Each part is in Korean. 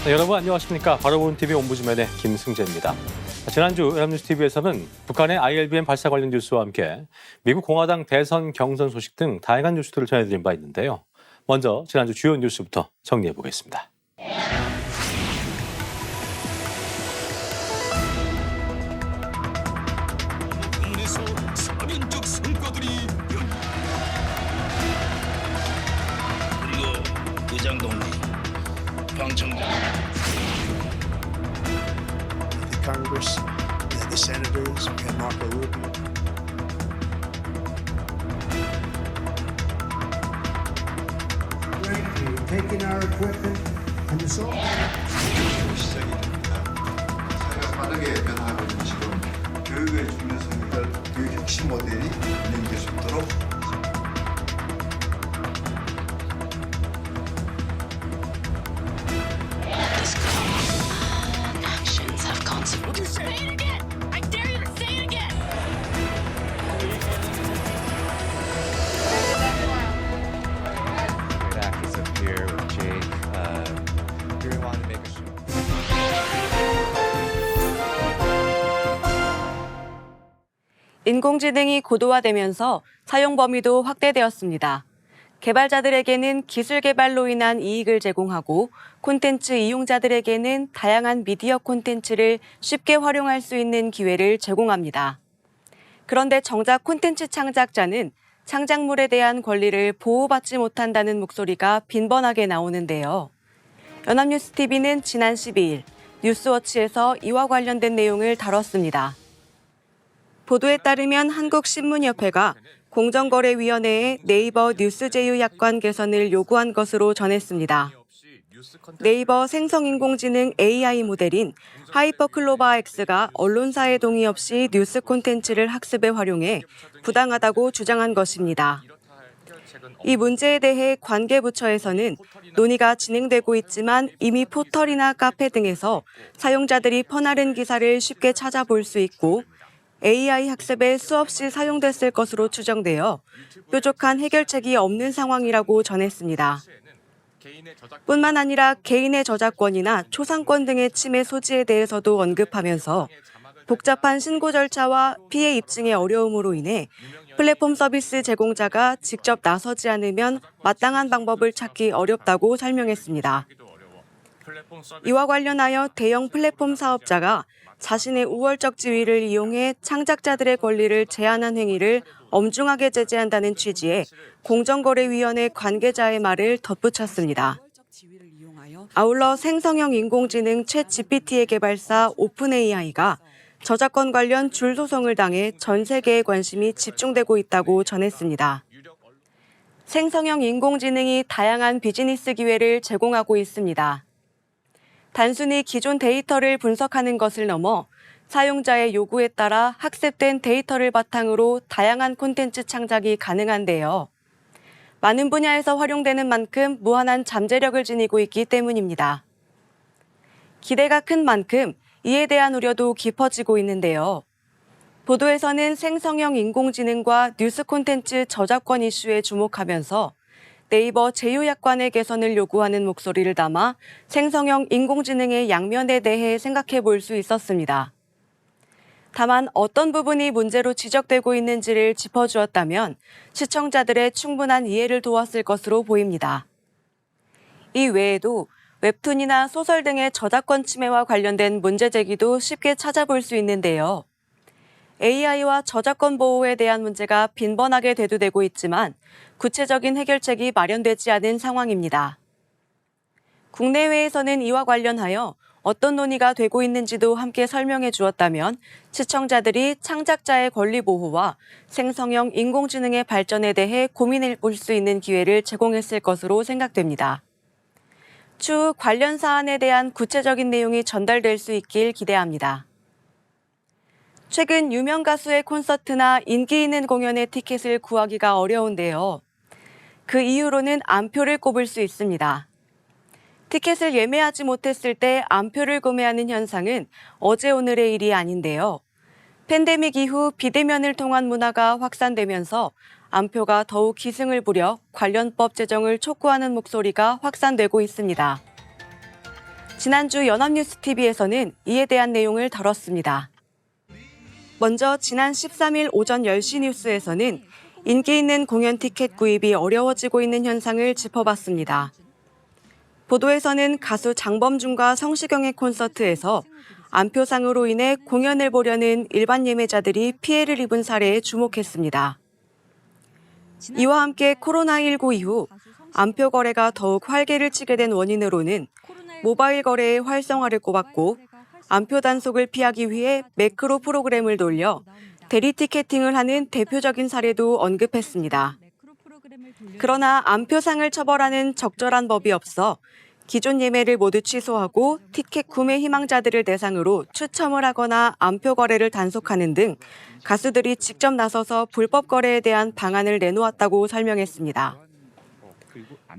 네, 여러분 안녕하십니까. 바로보는 TV 옴부즈맨의 김승재입니다. 지난주 연합뉴스TV에서는 북한의 ILBM 발사 관련 뉴스와 함께 미국 공화당 대선 경선 소식 등 다양한 뉴스들을 전해드린 바 있는데요. 먼저 지난주 주요 뉴스부터 정리해보겠습니다. 공군에서 사변적 성과들이 그리고 의장 동리, 방 청장. The Congress, the senators, we had Marco Rubio. We're taking our equipment and the soldiers. 시작이 됩니다. 사회가 빠르게 변화하고 있는 지금 교육의 중요성을 교육 혁신 모델이 운영될 수 있도록 Actions have consequences. Say it again! I dare you to say it again! Great actress up here with Jake. Really wanted to make a show. 인공지능이 고도화되면서 사용 범위도 확대되었습니다. 개발자들에게는 기술 개발로 인한 이익을 제공하고 콘텐츠 이용자들에게는 다양한 미디어 콘텐츠를 쉽게 활용할 수 있는 기회를 제공합니다. 그런데 정작 콘텐츠 창작자는 창작물에 대한 권리를 보호받지 못한다는 목소리가 빈번하게 나오는데요. 연합뉴스TV는 지난 12일 뉴스워치에서 이와 관련된 내용을 다뤘습니다. 보도에 따르면 한국신문협회가 공정거래위원회에 네이버 뉴스제휴 약관 개선을 요구한 것으로 전했습니다. 네이버 생성인공지능 AI 모델인 하이퍼클로바X가 언론사의 동의 없이 뉴스 콘텐츠를 학습에 활용해 부당하다고 주장한 것입니다. 이 문제에 대해 관계부처에서는 논의가 진행되고 있지만 이미 포털이나 카페 등에서 사용자들이 퍼나른 기사를 쉽게 찾아볼 수 있고 AI 학습에 수없이 사용됐을 것으로 추정되어 뾰족한 해결책이 없는 상황이라고 전했습니다. 뿐만 아니라 개인의 저작권이나 초상권 등의 침해 소지에 대해서도 언급하면서 복잡한 신고 절차와 피해 입증의 어려움으로 인해 플랫폼 서비스 제공자가 직접 나서지 않으면 마땅한 방법을 찾기 어렵다고 설명했습니다. 이와 관련하여 대형 플랫폼 사업자가 자신의 우월적 지위를 이용해 창작자들의 권리를 제한한 행위를 엄중하게 제재한다는 취지의 공정거래위원회 관계자의 말을 덧붙였습니다. 아울러 생성형 인공지능 챗GPT의 개발사 오픈AI가 저작권 관련 줄소송을 당해 전 세계의 관심이 집중되고 있다고 전했습니다. 생성형 인공지능이 다양한 비즈니스 기회를 제공하고 있습니다. 단순히 기존 데이터를 분석하는 것을 넘어 사용자의 요구에 따라 학습된 데이터를 바탕으로 다양한 콘텐츠 창작이 가능한데요. 많은 분야에서 활용되는 만큼 무한한 잠재력을 지니고 있기 때문입니다. 기대가 큰 만큼 이에 대한 우려도 깊어지고 있는데요. 보도에서는 생성형 인공지능과 뉴스 콘텐츠 저작권 이슈에 주목하면서 네이버 제휴약관의 개선을 요구하는 목소리를 담아 생성형 인공지능의 양면에 대해 생각해 볼 수 있었습니다. 다만 어떤 부분이 문제로 지적되고 있는지를 짚어주었다면 시청자들의 충분한 이해를 도왔을 것으로 보입니다. 이 외에도 웹툰이나 소설 등의 저작권 침해와 관련된 문제 제기도 쉽게 찾아볼 수 있는데요. AI와 저작권 보호에 대한 문제가 빈번하게 대두되고 있지만 구체적인 해결책이 마련되지 않은 상황입니다. 국내외에서는 이와 관련하여 어떤 논의가 되고 있는지도 함께 설명해 주었다면 시청자들이 창작자의 권리 보호와 생성형 인공지능의 발전에 대해 고민해 볼 수 있는 기회를 제공했을 것으로 생각됩니다. 추후 관련 사안에 대한 구체적인 내용이 전달될 수 있길 기대합니다. 최근 유명 가수의 콘서트나 인기 있는 공연의 티켓을 구하기가 어려운데요. 그 이유로는 암표를 꼽을 수 있습니다. 티켓을 예매하지 못했을 때 암표를 구매하는 현상은 어제 오늘의 일이 아닌데요. 팬데믹 이후 비대면을 통한 문화가 확산되면서 암표가 더욱 기승을 부려 관련법 제정을 촉구하는 목소리가 확산되고 있습니다. 지난주 연합뉴스TV에서는 이에 대한 내용을 다뤘습니다. 먼저 지난 13일 오전 10시 뉴스에서는 인기 있는 공연 티켓 구입이 어려워지고 있는 현상을 짚어봤습니다. 보도에서는 가수 장범준과 성시경의 콘서트에서 안표상으로 인해 공연을 보려는 일반 예매자들이 피해를 입은 사례에 주목했습니다. 이와 함께 코로나19 이후 안표 거래가 더욱 활개를 치게 된 원인으로는 모바일 거래의 활성화를 꼽았고 안표 단속을 피하기 위해 매크로 프로그램을 돌려 대리 티켓팅을 하는 대표적인 사례도 언급했습니다. 그러나 안표상을 처벌하는 적절한 법이 없어 기존 예매를 모두 취소하고 티켓 구매 희망자들을 대상으로 추첨을 하거나 안표 거래를 단속하는 등 가수들이 직접 나서서 불법 거래에 대한 방안을 내놓았다고 설명했습니다.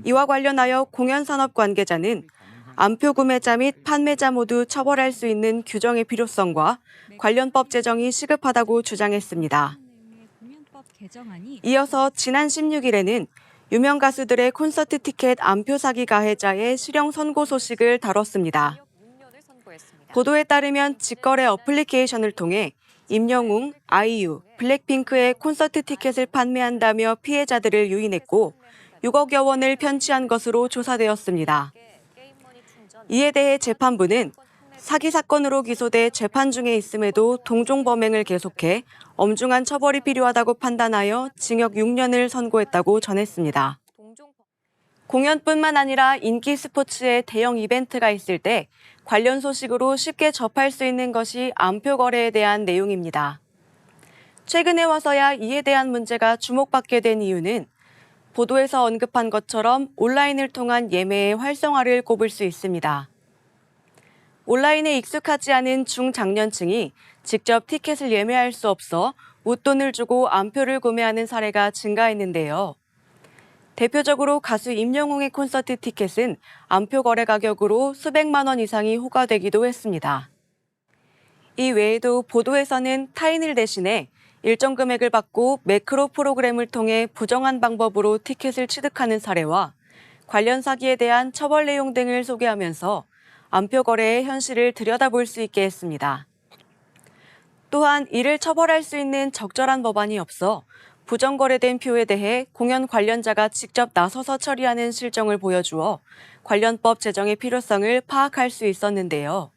이와 관련하여 공연산업 관계자는 안표 구매자 및 판매자 모두 처벌할 수 있는 규정의 필요성과 관련 법 제정이 시급하다고 주장했습니다. 이어서 지난 16일에는 유명 가수들의 콘서트 티켓 안표 사기 가해자의 실형 선고 소식을 다뤘습니다. 보도에 따르면 직거래 어플리케이션을 통해 임영웅, 아이유, 블랙핑크의 콘서트 티켓을 판매한다며 피해자들을 유인했고 6억여 원을 편취한 것으로 조사되었습니다. 이에 대해 재판부는 사기 사건으로 기소돼 재판 중에 있음에도 동종 범행을 계속해 엄중한 처벌이 필요하다고 판단하여 징역 6년을 선고했다고 전했습니다. 공연뿐만 아니라 인기 스포츠의 대형 이벤트가 있을 때 관련 소식으로 쉽게 접할 수 있는 것이 안표 거래에 대한 내용입니다. 최근에 와서야 이에 대한 문제가 주목받게 된 이유는 보도에서 언급한 것처럼 온라인을 통한 예매의 활성화를 꼽을 수 있습니다. 온라인에 익숙하지 않은 중장년층이 직접 티켓을 예매할 수 없어 웃돈을 주고 안표를 구매하는 사례가 증가했는데요. 대표적으로 가수 임영웅의 콘서트 티켓은 안표 거래 가격으로 수백만 원 이상이 호가되기도 했습니다. 이 외에도 보도에서는 타인을 대신해 일정 금액을 받고 매크로 프로그램을 통해 부정한 방법으로 티켓을 취득하는 사례와 관련 사기에 대한 처벌 내용 등을 소개하면서 안표 거래의 현실을 들여다볼 수 있게 했습니다. 또한 이를 처벌할 수 있는 적절한 법안이 없어 부정 거래된 표에 대해 공연 관련자가 직접 나서서 처리하는 실정을 보여주어 관련 법 제정의 필요성을 파악할 수 있었는데요.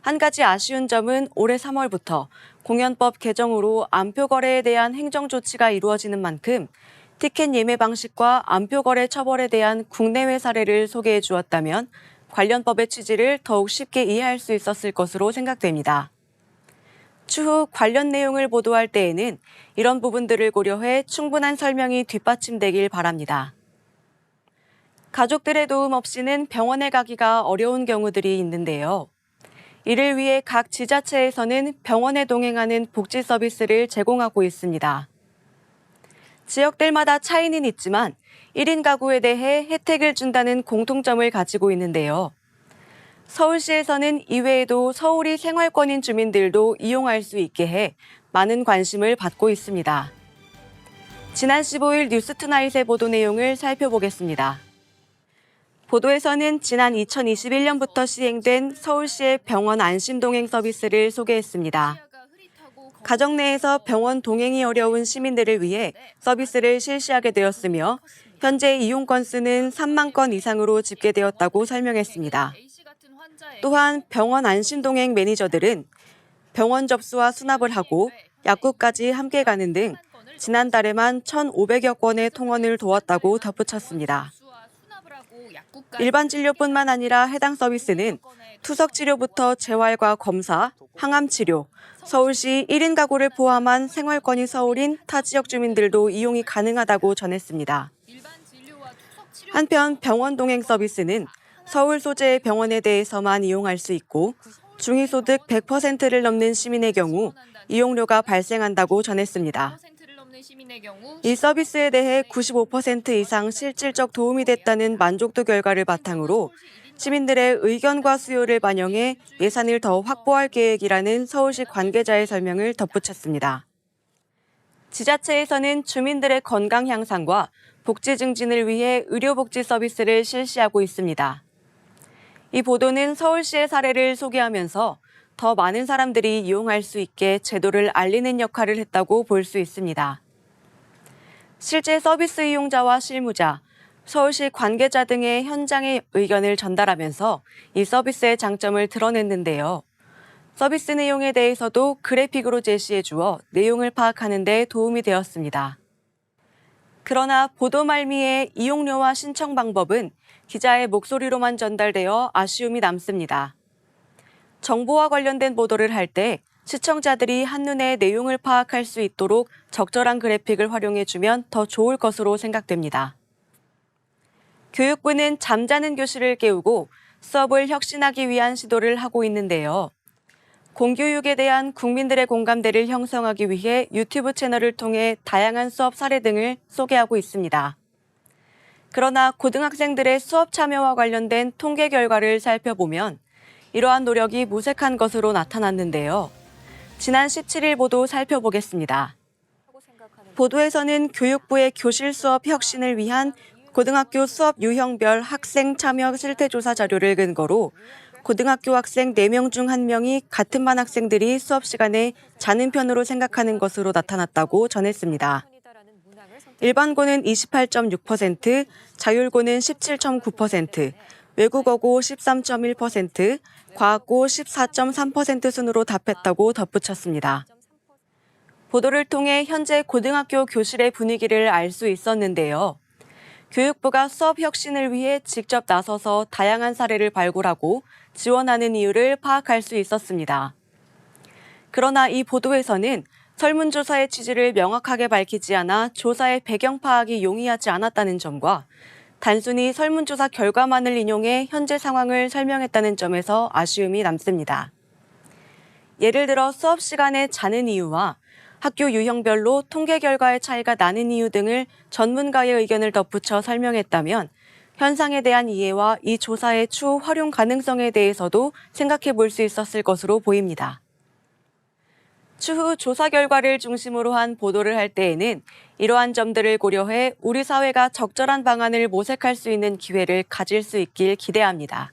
한 가지 아쉬운 점은 올해 3월부터 공연법 개정으로 안표 거래에 대한 행정 조치가 이루어지는 만큼 티켓 예매 방식과 안표 거래 처벌에 대한 국내외 사례를 소개해 주었다면 관련 법의 취지를 더욱 쉽게 이해할 수 있었을 것으로 생각됩니다. 추후 관련 내용을 보도할 때에는 이런 부분들을 고려해 충분한 설명이 뒷받침되길 바랍니다. 가족들의 도움 없이는 병원에 가기가 어려운 경우들이 있는데요. 이를 위해 각 지자체에서는 병원에 동행하는 복지 서비스를 제공하고 있습니다. 지역들마다 차이는 있지만 1인 가구에 대해 혜택을 준다는 공통점을 가지고 있는데요. 서울시에서는 이외에도 서울이 생활권인 주민들도 이용할 수 있게 해 많은 관심을 받고 있습니다. 지난 15일 뉴스투나잇의 보도 내용을 살펴보겠습니다. 보도에서는 지난 2021년부터 시행된 서울시의 병원 안심동행 서비스를 소개했습니다. 가정 내에서 병원 동행이 어려운 시민들을 위해 서비스를 실시하게 되었으며 현재 이용 건수는 3만 건 이상으로 집계되었다고 설명했습니다. 또한 병원 안심동행 매니저들은 병원 접수와 수납을 하고 약국까지 함께 가는 등 지난달에만 1,500여 건의 통원을 도왔다고 덧붙였습니다. 일반 진료뿐만 아니라 해당 서비스는 투석 치료부터 재활과 검사, 항암 치료, 서울시 1인 가구를 포함한 생활권이 서울인 타 지역 주민들도 이용이 가능하다고 전했습니다. 한편 병원 동행 서비스는 서울 소재의 병원에 대해서만 이용할 수 있고 중위소득 100%를 넘는 시민의 경우 이용료가 발생한다고 전했습니다. 이 서비스에 대해 95% 이상 실질적 도움이 됐다는 만족도 결과를 바탕으로 시민들의 의견과 수요를 반영해 예산을 더 확보할 계획이라는 서울시 관계자의 설명을 덧붙였습니다. 지자체에서는 주민들의 건강 향상과 복지 증진을 위해 의료복지 서비스를 실시하고 있습니다. 이 보도는 서울시의 사례를 소개하면서 더 많은 사람들이 이용할 수 있게 제도를 알리는 역할을 했다고 볼 수 있습니다. 실제 서비스 이용자와 실무자, 서울시 관계자 등의 현장의 의견을 전달하면서 이 서비스의 장점을 드러냈는데요. 서비스 내용에 대해서도 그래픽으로 제시해 주어 내용을 파악하는 데 도움이 되었습니다. 그러나 보도 말미에 이용료와 신청 방법은 기자의 목소리로만 전달되어 아쉬움이 남습니다. 정보와 관련된 보도를 할 때 시청자들이 한눈에 내용을 파악할 수 있도록 적절한 그래픽을 활용해주면 더 좋을 것으로 생각됩니다. 교육부는 잠자는 교실을 깨우고 수업을 혁신하기 위한 시도를 하고 있는데요. 공교육에 대한 국민들의 공감대를 형성하기 위해 유튜브 채널을 통해 다양한 수업 사례 등을 소개하고 있습니다. 그러나 고등학생들의 수업 참여와 관련된 통계 결과를 살펴보면 이러한 노력이 무색한 것으로 나타났는데요. 지난 17일 보도 살펴보겠습니다. 보도에서는 교육부의 교실 수업 혁신을 위한 고등학교 수업 유형별 학생 참여 실태조사 자료를 근거로 고등학교 학생 4명 중 1명이 같은 반 학생들이 수업 시간에 자는 편으로 생각하는 것으로 나타났다고 전했습니다. 일반고는 28.6%, 자율고는 17.9%, 외국어고 13.1%, 과학고 14.3% 순으로 답했다고 덧붙였습니다. 보도를 통해 현재 고등학교 교실의 분위기를 알 수 있었는데요. 교육부가 수업 혁신을 위해 직접 나서서 다양한 사례를 발굴하고 지원하는 이유를 파악할 수 있었습니다. 그러나 이 보도에서는 설문조사의 취지를 명확하게 밝히지 않아 조사의 배경 파악이 용이하지 않았다는 점과 단순히 설문조사 결과만을 인용해 현재 상황을 설명했다는 점에서 아쉬움이 남습니다. 예를 들어 수업 시간에 자는 이유와 학교 유형별로 통계 결과의 차이가 나는 이유 등을 전문가의 의견을 덧붙여 설명했다면 현상에 대한 이해와 이 조사의 추후 활용 가능성에 대해서도 생각해 볼 수 있었을 것으로 보입니다. 추후 조사 결과를 중심으로 한 보도를 할 때에는 이러한 점들을 고려해 우리 사회가 적절한 방안을 모색할 수 있는 기회를 가질 수 있길 기대합니다.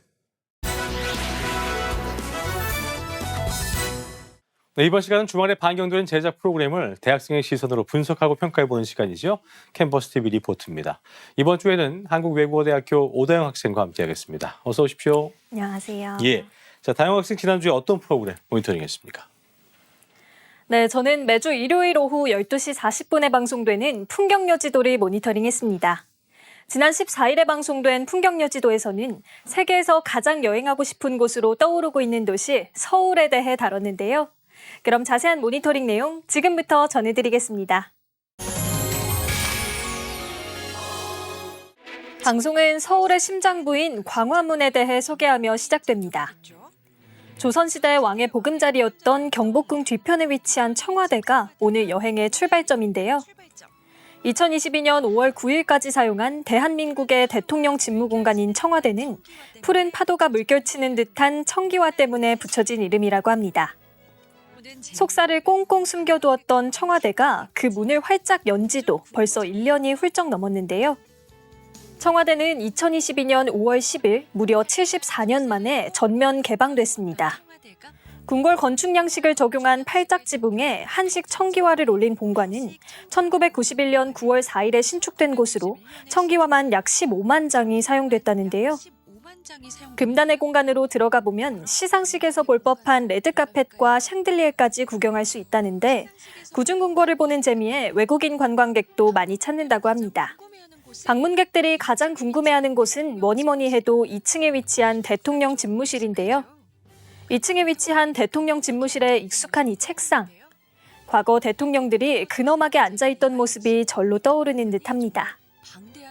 네, 이번 시간은 주말에 반경되는 제작 프로그램을 대학생의 시선으로 분석하고 평가해보는 시간이죠. 캠퍼스 TV 리포트입니다. 이번 주에는 한국외국어대학교 오다영 학생과 함께하겠습니다. 어서 오십시오. 안녕하세요. 예. 자, 다영 학생 지난주에 어떤 프로그램 모니터링했습니까? 네, 저는 매주 일요일 오후 12시 40분에 방송되는 풍경여지도를 모니터링했습니다. 지난 14일에 방송된 풍경여지도에서는 세계에서 가장 여행하고 싶은 곳으로 떠오르고 있는 도시 서울에 대해 다뤘는데요. 그럼 자세한 모니터링 내용 지금부터 전해드리겠습니다. 방송은 서울의 심장부인 광화문에 대해 소개하며 시작됩니다. 조선시대 왕의 보금자리였던 경복궁 뒤편에 위치한 청와대가 오늘 여행의 출발점인데요. 2022년 5월 9일까지 사용한 대한민국의 대통령 집무공간인 청와대는 푸른 파도가 물결치는 듯한 청기화 때문에 붙여진 이름이라고 합니다. 속살을 꽁꽁 숨겨두었던 청와대가 그 문을 활짝 연 지도 벌써 1년이 훌쩍 넘었는데요. 청와대는 2022년 5월 10일 무려 74년 만에 전면 개방됐습니다. 궁궐 건축 양식을 적용한 팔작 지붕에 한식 청기화를 올린 본관은 1991년 9월 4일에 신축된 곳으로 청기화만 약 15만 장이 사용됐다는데요. 금단의 공간으로 들어가 보면 시상식에서 볼 법한 레드카펫과 샹들리에까지 구경할 수 있다는데 구중궁궐을 보는 재미에 외국인 관광객도 많이 찾는다고 합니다. 방문객들이 가장 궁금해하는 곳은 뭐니뭐니 해도 2층에 위치한 대통령 집무실인데요. 2층에 위치한 대통령 집무실에 익숙한 이 책상. 과거 대통령들이 근엄하게 앉아있던 모습이 절로 떠오르는 듯합니다.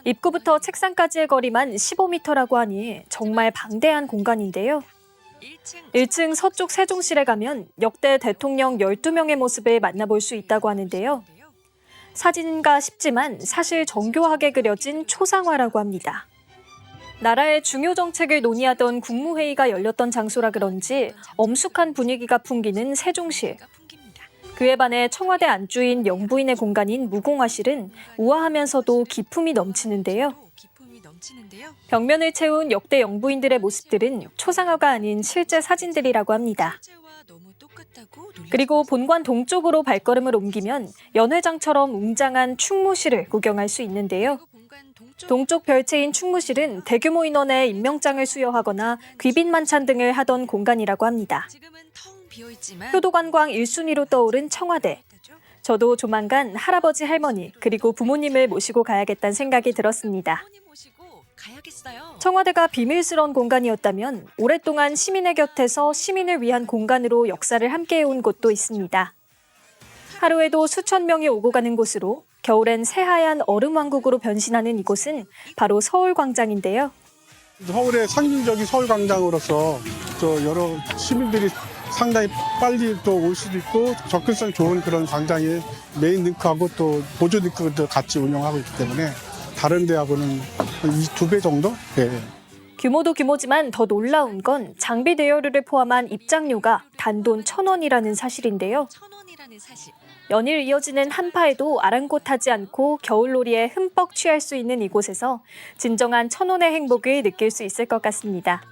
입구부터 책상까지의 거리만 15m라고 하니 정말 방대한 공간인데요. 1층 서쪽 세종실에 가면 역대 대통령 12명의 모습을 만나볼 수 있다고 하는데요. 사진인가 싶지만 사실 정교하게 그려진 초상화라고 합니다. 나라의 중요 정책을 논의하던 국무회의가 열렸던 장소라 그런지 엄숙한 분위기가 풍기는 세종실. 그에 반해 청와대 안주인 영부인의 공간인 무공화실은 우아하면서도 기품이 넘치는데요. 벽면을 채운 역대 영부인들의 모습들은 초상화가 아닌 실제 사진들이라고 합니다. 그리고 본관 동쪽으로 발걸음을 옮기면 연회장처럼 웅장한 충무실을 구경할 수 있는데요. 동쪽 별채인 충무실은 대규모 인원의 임명장을 수여하거나 귀빈 만찬 등을 하던 공간이라고 합니다. 효도관광 1순위로 떠오른 청와대. 저도 조만간 할아버지 할머니 그리고 부모님을 모시고 가야겠다는 생각이 들었습니다. 청와대가 비밀스러운 공간이었다면 오랫동안 시민의 곁에서 시민을 위한 공간으로 역사를 함께해온 곳도 있습니다. 하루에도 수천 명이 오고 가는 곳으로 겨울엔 새하얀 얼음왕국으로 변신하는 이곳은 바로 서울광장인데요. 서울의 상징적인 서울광장으로서 또 여러 시민들이 상당히 빨리 또 올 수도 있고 접근성 좋은 그런 광장이 메인 링크하고 또 보조 링크도 같이 운영하고 있기 때문에 다른 데하고는 2배 정도? 네. 규모도 규모지만 더 놀라운 건 장비 대여료를 포함한 입장료가 단돈 1,000원이라는 사실인데요. 연일 이어지는 한파에도 아랑곳하지 않고 겨울놀이에 흠뻑 취할 수 있는 이곳에서 진정한 1,000원의 행복을 느낄 수 있을 것 같습니다.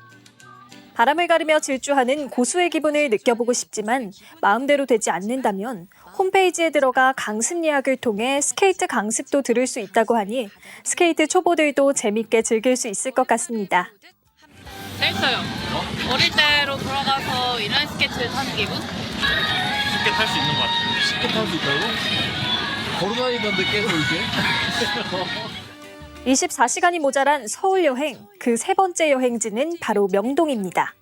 바람을 가르며 질주하는 고수의 기분을 느껴보고 싶지만 마음대로 되지 않는다면 홈페이지에 들어가 강습 예약을 통해 스케이트 강습도 들을 수 있다고 하니 스케이트 초보들도 재밌게 즐길 수 있을 것 같습니다. 재밌어요. 어릴 때로 돌아가서 인라인 스케이트를 타는 기분? 쉽게 탈 수 있는 것 같아요. 쉽게 탈 수 있다고? 걸어다니던데 계속 이렇게? 24시간이 모자란 서울 여행, 그 세 번째 여행지는 바로 명동입니다.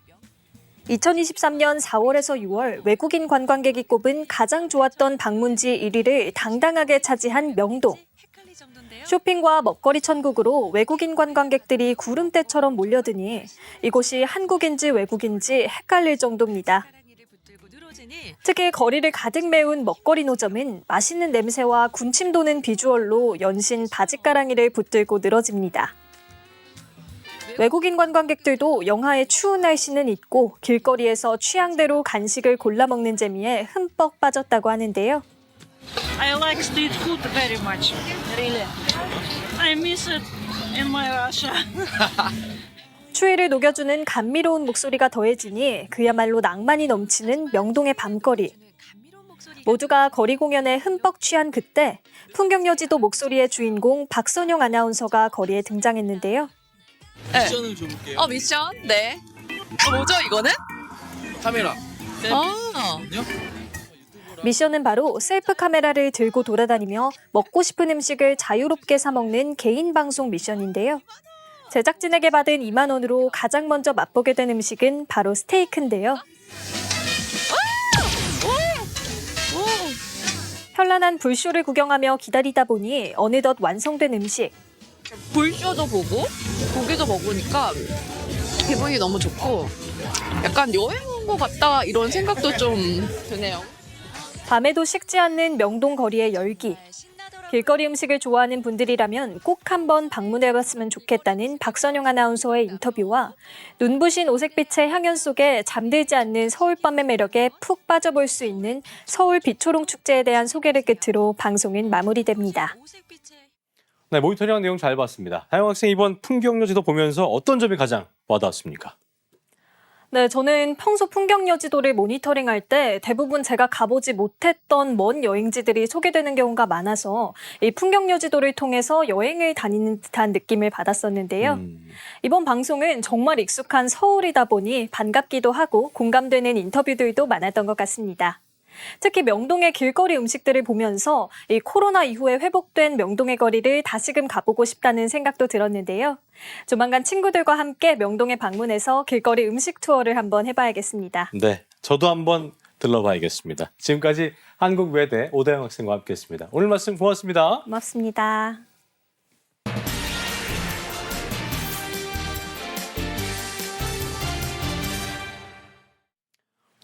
2023년 4월에서 6월 외국인 관광객이 꼽은 가장 좋았던 방문지 1위를 당당하게 차지한 명동. 쇼핑과 먹거리 천국으로 외국인 관광객들이 구름대처럼 몰려드니 이곳이 한국인지 외국인지 헷갈릴 정도입니다. 특히 거리를 가득 메운 먹거리 노점은 맛있는 냄새와 군침 도는 비주얼로 연신 바짓가랑이를 붙들고 늘어집니다. 외국인 관광객들도 영하의 추운 날씨는 잊고 길거리에서 취향대로 간식을 골라 먹는 재미에 흠뻑 빠졌다고 하는데요. I like street food very much. Really? I miss it in my Russia. 추위를 녹여주는 감미로운 목소리가 더해지니 그야말로 낭만이 넘치는 명동의 밤거리. 모두가 거리 공연에 흠뻑 취한 그때 풍경여지도 목소리의 주인공 박선영 아나운서가 거리에 등장했는데요. 미션을 줘볼게요. 미션? 네. 뭐죠 이거는? 카메라. 미션은 바로 셀프 카메라를 들고 돌아다니며 먹고 싶은 음식을 자유롭게 사 먹는 개인 방송 미션인데요. 제작진에게 받은 2만 원으로 가장 먼저 맛보게 된 음식은 바로 스테이크인데요. 현란한 불쇼를 구경하며 기다리다 보니 어느덧 완성된 음식. 불쇼도 보고 고기도 먹으니까 기분이 너무 좋고 약간 여행 온 것 같다 이런 생각도 좀 드네요. 밤에도 식지 않는 명동 거리의 열기. 길거리 음식을 좋아하는 분들이라면 꼭 한번 방문해봤으면 좋겠다는 박선영 아나운서의 인터뷰와 눈부신 오색빛의 향연 속에 잠들지 않는 서울밤의 매력에 푹 빠져볼 수 있는 서울 빛초롱 축제에 대한 소개를 끝으로 방송은 마무리됩니다. 네, 모니터링 내용 잘 봤습니다. 다영 학생 이번 풍경여지도 보면서 어떤 점이 가장 와닿았습니까? 네, 저는 평소 풍경여지도를 모니터링할 때 대부분 제가 가보지 못했던 먼 여행지들이 소개되는 경우가 많아서 이 풍경여지도를 통해서 여행을 다니는 듯한 느낌을 받았었는데요. 이번 방송은 정말 익숙한 서울이다 보니 반갑기도 하고 공감되는 인터뷰들도 많았던 것 같습니다. 특히 명동의 길거리 음식들을 보면서 이 코로나 이후에 회복된 명동의 거리를 다시금 가보고 싶다는 생각도 들었는데요. 조만간 친구들과 함께 명동에 방문해서 길거리 음식 투어를 한번 해봐야겠습니다. 네, 저도 한번 들러봐야겠습니다. 지금까지 한국외대 오다영 학생과 함께했습니다. 오늘 말씀 고맙습니다. 고맙습니다.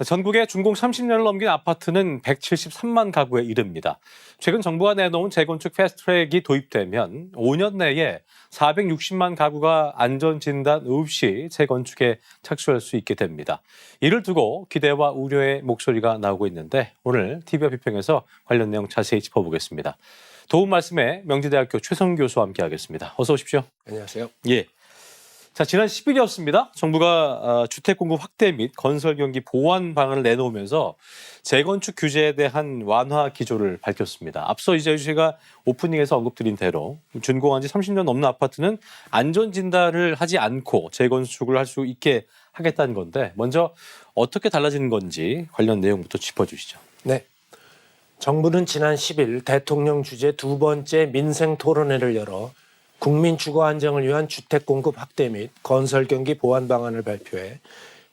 전국에 준공 30년을 넘긴 아파트는 173만 가구에 이릅니다. 최근 정부가 내놓은 재건축 패스트트랙이 도입되면 5년 내에 460만 가구가 안전진단 없이 재건축에 착수할 수 있게 됩니다. 이를 두고 기대와 우려의 목소리가 나오고 있는데 오늘 TV와 비평에서 관련 내용 자세히 짚어보겠습니다. 도움 말씀에 명지대학교 최성 교수와 함께하겠습니다. 어서 오십시오. 안녕하세요. 예. 자, 지난 10일이었습니다. 정부가 주택 공급 확대 및 건설 경기 보완 방안을 내놓으면서 재건축 규제에 대한 완화 기조를 밝혔습니다. 앞서 이제 저희가 오프닝에서 언급드린 대로 준공한 지 30년 넘는 아파트는 안전 진단을 하지 않고 재건축을 할 수 있게 하겠다는 건데 먼저 어떻게 달라지는 건지 관련 내용부터 짚어주시죠. 네. 정부는 지난 10일 대통령 주재 두 번째 민생 토론회를 열어 국민 주거 안정을 위한 주택 공급 확대 및 건설 경기 보완 방안을 발표해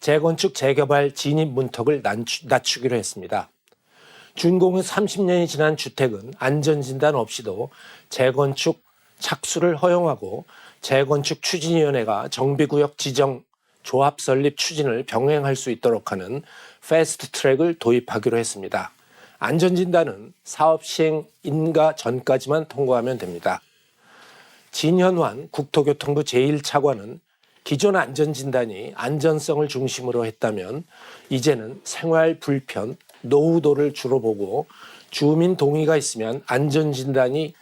재건축 재개발 진입 문턱을 낮추기로 했습니다. 준공후 30년이 지난 주택은 안전진단 없이도 재건축 착수를 허용하고 재건축 추진위원회가 정비구역 지정 조합 설립 추진을 병행할 수 있도록 하는 패스트 트랙을 도입하기로 했습니다. 안전진단은 사업 시행 인가 전까지만 통과하면 됩니다. 진현환 국토교통부 제1차관은 기존 안전진단이 안전성을 중심으로 했다면 이제는 생활 불편, 노후도를 주로 보고 주민 동의가 있으면 안전진단이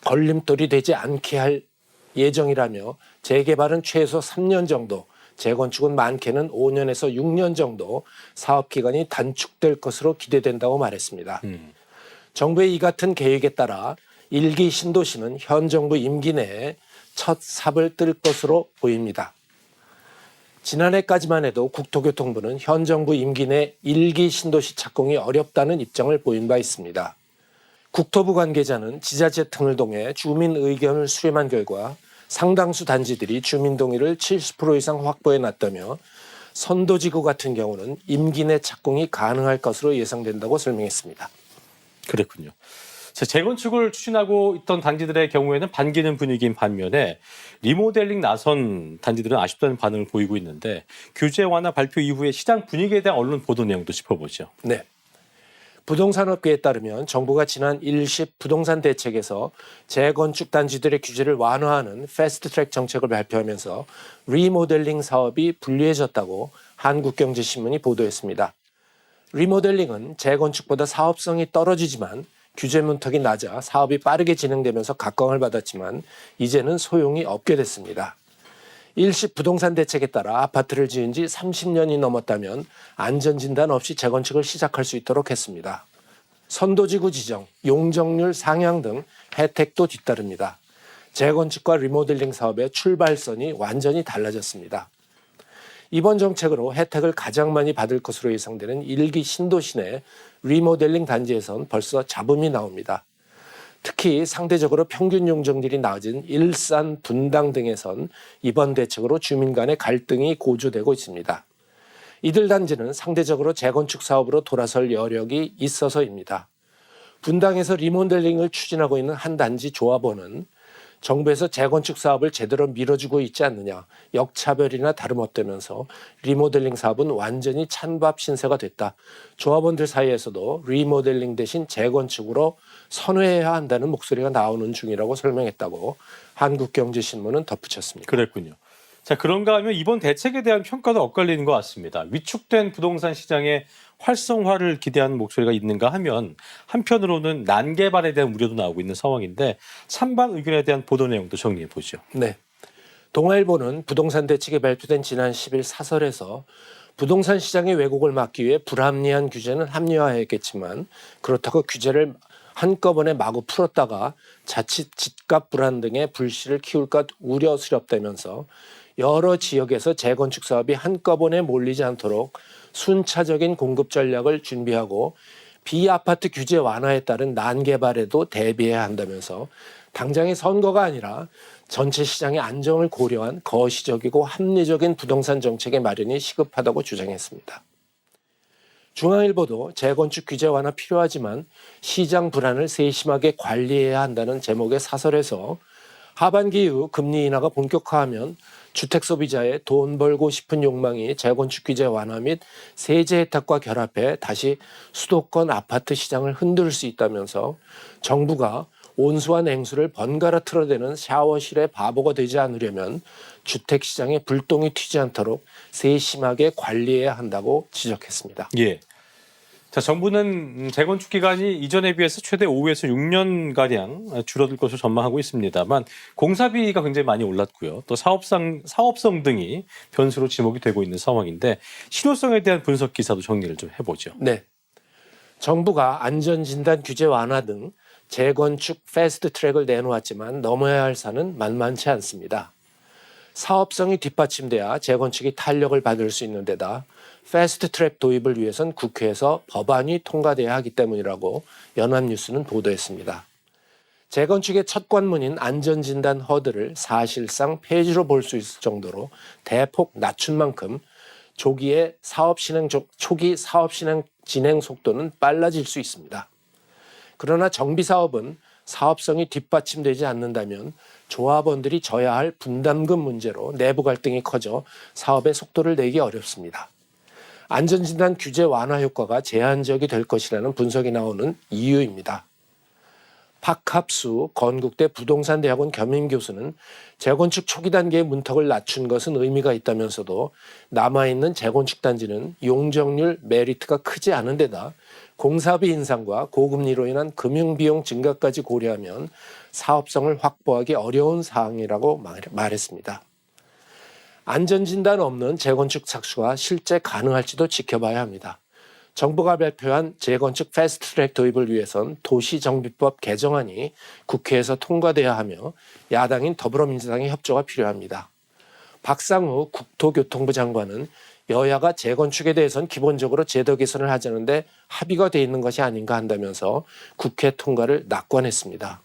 걸림돌이 되지 않게 할 예정이라며 재개발은 최소 3년 정도, 재건축은 많게는 5년에서 6년 정도 사업기간이 단축될 것으로 기대된다고 말했습니다. 정부의 이 같은 계획에 따라 1기 신도시는 현 정부 임기 내에 첫 삽을 뜰 것으로 보입니다. 지난해까지만 해도 국토교통부는 현 정부 임기 내 1기 신도시 착공이 어렵다는 입장을 보인 바 있습니다. 국토부 관계자는 지자체 등을 통해 주민 의견을 수렴한 결과 상당수 단지들이 주민 동의를 70% 이상 확보해 놨다며 선도지구 같은 경우는 임기 내 착공이 가능할 것으로 예상된다고 설명했습니다. 그렇군요. 재건축을 추진하고 있던 단지들의 경우에는 반기는 분위기인 반면에 리모델링 나선 단지들은 아쉽다는 반응을 보이고 있는데 규제 완화 발표 이후에 시장 분위기에 대한 언론 보도 내용도 짚어보죠. 네. 부동산업계에 따르면 정부가 지난 일시 부동산 대책에서 재건축 단지들의 규제를 완화하는 패스트트랙 정책을 발표하면서 리모델링 사업이 불리해졌다고 한국경제신문이 보도했습니다. 리모델링은 재건축보다 사업성이 떨어지지만 규제 문턱이 낮아 사업이 빠르게 진행되면서 각광을 받았지만 이제는 소용이 없게 됐습니다. 일시 부동산 대책에 따라 아파트를 지은 지 30년이 넘었다면 안전진단 없이 재건축을 시작할 수 있도록 했습니다. 선도지구 지정, 용적률 상향 등 혜택도 뒤따릅니다. 재건축과 리모델링 사업의 출발선이 완전히 달라졌습니다. 이번 정책으로 혜택을 가장 많이 받을 것으로 예상되는 1기 신도시 내 리모델링 단지에선 벌써 잡음이 나옵니다. 특히 상대적으로 평균 용적률이 낮은 일산, 분당 등에선 이번 대책으로 주민 간의 갈등이 고조되고 있습니다. 이들 단지는 상대적으로 재건축 사업으로 돌아설 여력이 있어서입니다. 분당에서 리모델링을 추진하고 있는 한 단지 조합원은 정부에서 재건축 사업을 제대로 밀어주고 있지 않느냐, 역차별이나 다름없다면서 리모델링 사업은 완전히 찬밥 신세가 됐다. 조합원들 사이에서도 리모델링 대신 재건축으로 선회해야 한다는 목소리가 나오는 중이라고 설명했다고 한국경제신문은 덧붙였습니다. 그랬군요. 자, 그런가 하면 이번 대책에 대한 평가도 엇갈리는 것 같습니다. 위축된 부동산 시장의 활성화를 기대하는 목소리가 있는가 하면 한편으로는 난개발에 대한 우려도 나오고 있는 상황인데 찬반 의견에 대한 보도 내용도 정리해 보죠. 네. 동아일보는 부동산 대책이 발표된 지난 10일 사설에서 부동산 시장의 왜곡을 막기 위해 불합리한 규제는 합리화했겠지만 그렇다고 규제를 한꺼번에 마구 풀었다가 자칫 집값 불안 등의 불씨를 키울까 우려스럽다면서 여러 지역에서 재건축 사업이 한꺼번에 몰리지 않도록 순차적인 공급 전략을 준비하고 비아파트 규제 완화에 따른 난개발에도 대비해야 한다면서 당장의 선거가 아니라 전체 시장의 안정을 고려한 거시적이고 합리적인 부동산 정책의 마련이 시급하다고 주장했습니다. 중앙일보도 재건축 규제 완화 필요하지만 시장 불안을 세심하게 관리해야 한다는 제목의 사설에서 하반기 이후 금리 인하가 본격화하면 주택 소비자의 돈 벌고 싶은 욕망이 재건축 규제 완화 및 세제 혜택과 결합해 다시 수도권 아파트 시장을 흔들 수 있다면서 정부가 온수와 냉수를 번갈아 틀어대는 샤워실의 바보가 되지 않으려면 주택 시장에 불똥이 튀지 않도록 세심하게 관리해야 한다고 지적했습니다. 예. 자, 정부는 재건축 기간이 이전에 비해서 최대 5에서 6년가량 줄어들 것으로 전망하고 있습니다만 공사비가 굉장히 많이 올랐고요. 또 사업성 등이 변수로 지목이 되고 있는 상황인데 실효성에 대한 분석 기사도 정리를 좀 해보죠. 네. 정부가 안전진단 규제 완화 등 재건축 패스트 트랙을 내놓았지만 넘어야 할 산은 만만치 않습니다. 사업성이 뒷받침돼야 재건축이 탄력을 받을 수 있는 데다 패스트 트랙 도입을 위해선 국회에서 법안이 통과돼야 하기 때문이라고 연합뉴스는 보도했습니다. 재건축의 첫 관문인 안전진단 허들을 사실상 폐지로 볼 수 있을 정도로 대폭 낮춘 만큼 초기 사업 진행 속도는 빨라질 수 있습니다. 그러나 정비 사업은 사업성이 뒷받침되지 않는다면 조합원들이 져야 할 분담금 문제로 내부 갈등이 커져 사업의 속도를 내기 어렵습니다. 안전진단 규제 완화 효과가 제한적이 될 것이라는 분석이 나오는 이유입니다. 박합수 건국대 부동산대학원 겸임교수는 재건축 초기 단계의 문턱을 낮춘 것은 의미가 있다면서도 남아있는 재건축 단지는 용적률 메리트가 크지 않은 데다 공사비 인상과 고금리로 인한 금융비용 증가까지 고려하면 사업성을 확보하기 어려운 사항이라고 말했습니다. 안전진단 없는 재건축 착수가 실제 가능할지도 지켜봐야 합니다. 정부가 발표한 재건축 패스트트랙 도입을 위해선 도시정비법 개정안이 국회에서 통과돼야 하며 야당인 더불어민주당의 협조가 필요합니다. 박상우 국토교통부 장관은 여야가 재건축에 대해서는 기본적으로 제도 개선을 하자는데 합의가 돼 있는 것이 아닌가 한다면서 국회 통과를 낙관했습니다.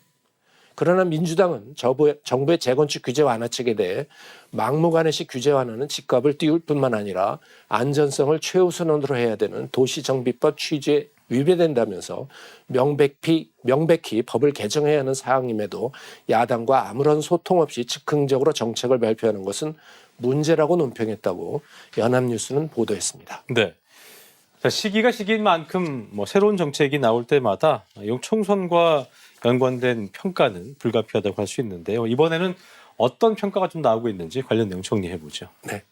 그러나 민주당은 정부의 재건축 규제 완화책에 대해 막무가내식 규제 완화는 집값을 띄울 뿐만 아니라 안전성을 최우선으로 해야 되는 도시정비법 취지에 위배된다면서 명백히 법을 개정해야 하는 사항임에도 야당과 아무런 소통 없이 즉흥적으로 정책을 발표하는 것은 문제라고 논평했다고 연합뉴스는 보도했습니다. 네. 자, 시기가 시기인 만큼 새로운 정책이 나올 때마다 총선과 연관된 평가는 불가피하다고 할 수 있는데요. 이번에는 어떤 평가가 좀 나오고 있는지 관련 내용 정리해보죠. 네.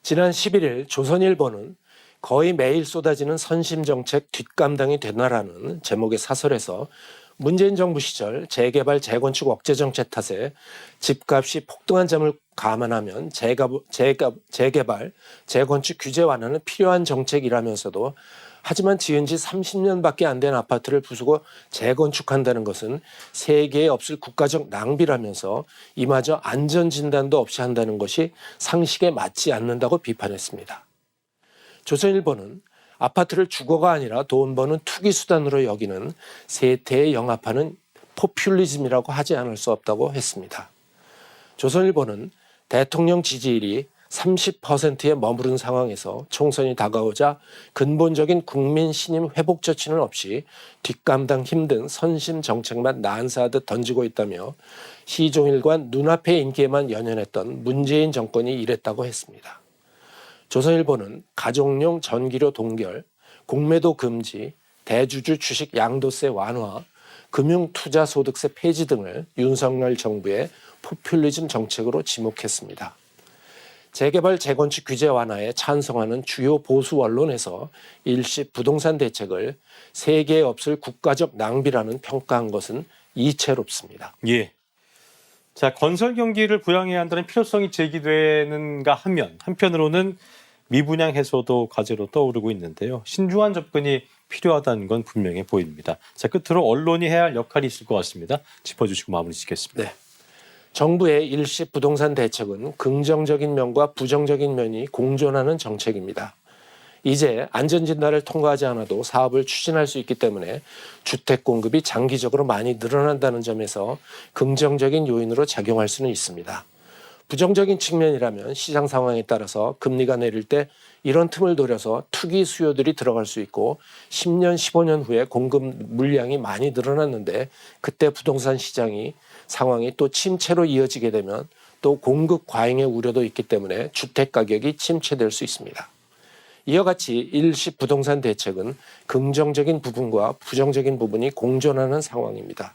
지난 11일 조선일보는 거의 매일 쏟아지는 선심정책 뒷감당이 되나라는 제목의 사설에서 문재인 정부 시절 재개발 재건축 억제 정책 탓에 집값이 폭등한 점을 감안하면 재개발 재건축 규제 완화는 필요한 정책이라면서도 하지만 지은 지 30년밖에 안 된 아파트를 부수고 재건축한다는 것은 세계에 없을 국가적 낭비라면서 이마저 안전진단도 없이 한다는 것이 상식에 맞지 않는다고 비판했습니다. 조선일보는 아파트를 주거가 아니라 돈 버는 투기 수단으로 여기는 세태에 영합하는 포퓰리즘이라고 하지 않을 수 없다고 했습니다. 조선일보는 대통령 지지율이 30%에 머무른 상황에서 총선이 다가오자 근본적인 국민 신임 회복 조치는 없이 뒷감당 힘든 선심 정책만 난사하듯 던지고 있다며 시종일관 눈앞의 인기에만 연연했던 문재인 정권이 이랬다고 했습니다. 조선일보는 가족용 전기료 동결, 공매도 금지, 대주주 주식 양도세 완화, 금융투자소득세 폐지 등을 윤석열 정부의 포퓰리즘 정책으로 지목했습니다. 재개발 재건축 규제 완화에 찬성하는 주요 보수 언론에서 일시 부동산 대책을 세계에 없을 국가적 낭비라는 평가한 것은 이채롭습니다. 예. 자, 건설 경기를 부양해야 한다는 필요성이 제기되는가 하면 한편으로는 미분양 해소도 과제로 떠오르고 있는데요. 신중한 접근이 필요하다는 건 분명해 보입니다. 자, 끝으로 언론이 해야 할 역할이 있을 것 같습니다. 짚어주시고 마무리 짓겠습니다. 네. 정부의 일시 부동산 대책은 긍정적인 면과 부정적인 면이 공존하는 정책입니다. 이제 안전진단을 통과하지 않아도 사업을 추진할 수 있기 때문에 주택 공급이 장기적으로 많이 늘어난다는 점에서 긍정적인 요인으로 작용할 수는 있습니다. 부정적인 측면이라면 시장 상황에 따라서 금리가 내릴 때 이런 틈을 노려서 투기 수요들이 들어갈 수 있고 10년, 15년 후에 공급 물량이 많이 늘어났는데 그때 부동산 시장이 상황이 또 침체로 이어지게 되면 또 공급 과잉의 우려도 있기 때문에 주택 가격이 침체될 수 있습니다. 이와 같이 일시 부동산 대책은 긍정적인 부분과 부정적인 부분이 공존하는 상황입니다.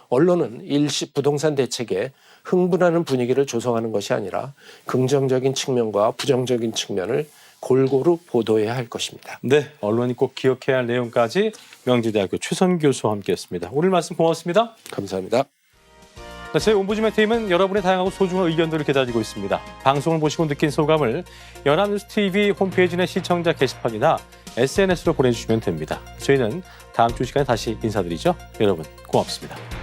언론은 일시 부동산 대책에 흥분하는 분위기를 조성하는 것이 아니라 긍정적인 측면과 부정적인 측면을 골고루 보도해야 할 것입니다. 네, 언론이 꼭 기억해야 할 내용까지 명지대학교 최선 교수와 함께했습니다. 오늘 말씀 고맙습니다. 감사합니다. 네, 저희 옴부즈맨 팀은 여러분의 다양하고 소중한 의견들을 기다리고 있습니다. 방송을 보시고 느낀 소감을 연합뉴스TV 홈페이지 내 시청자 게시판이나 SNS로 보내주시면 됩니다. 저희는 다음 주 시간에 다시 인사드리죠. 여러분 고맙습니다.